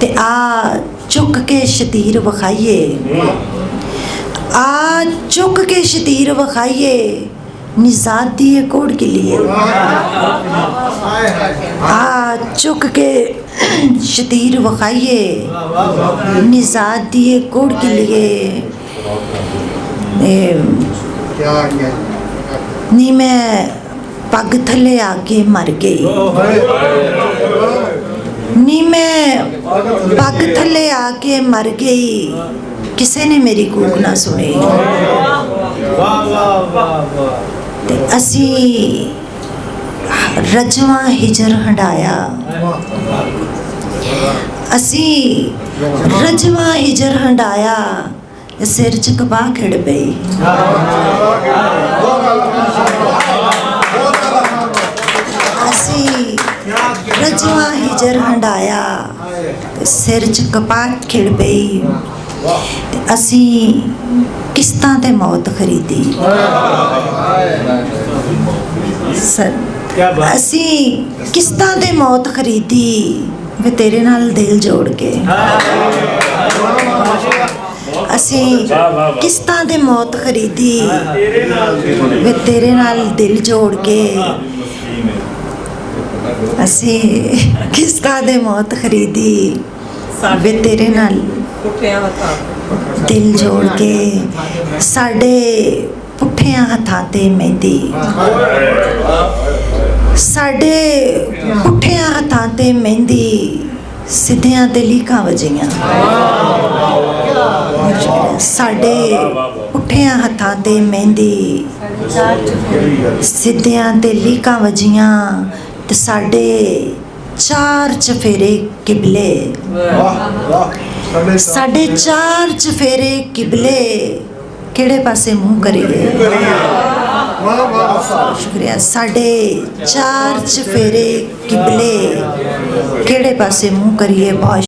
ते आ चुक के शतीर विखाइए, आ चुक के शतीर विखाइए निजात दिए कोड़ के लिए। आ चुक के शतीर विखाइए निजात दिए कोड़ के लिए। नी मैं पग थले आके मर गई, नी मैं पग थले आके मर गई, किसी ने मेरी कूक ना सुनी। असी रजवा हिजर हंडाया, असी रजवा हिजर हंडाया सिर च कपा खिड़ पई। असी रजवा हिजर हंडाया सिर च कपाट खिड़ पई। असी किस्तां ते मौत खरीदी, असी किस्तां ते मौत खरीदी वे तेरे नाल दिल जोड़ के। असी किस्तां ते मौत खरीदी वे तेरे नाल दिल जोड़ के। असी किस्तां ते मौत खरीदी वे तेरे नाल दिल जोड़ के। साडे पुठियां हत्थां ते मेहंदी, साडे पुठियां हत्थां ते मेहंदी सिद्धियां ते लीकां वजियां। साडे पुठियां हत्थां ते मेहंदी सिद्धियां ते लीकां वजियां ते साडे चार चफेरे किबले, साडे चार चफेरे किबले केड़े पासे मुँह करिए। शुक्रिया। साडे चार चफेरे किबले केड़े पासे मुँह करिए। बहुत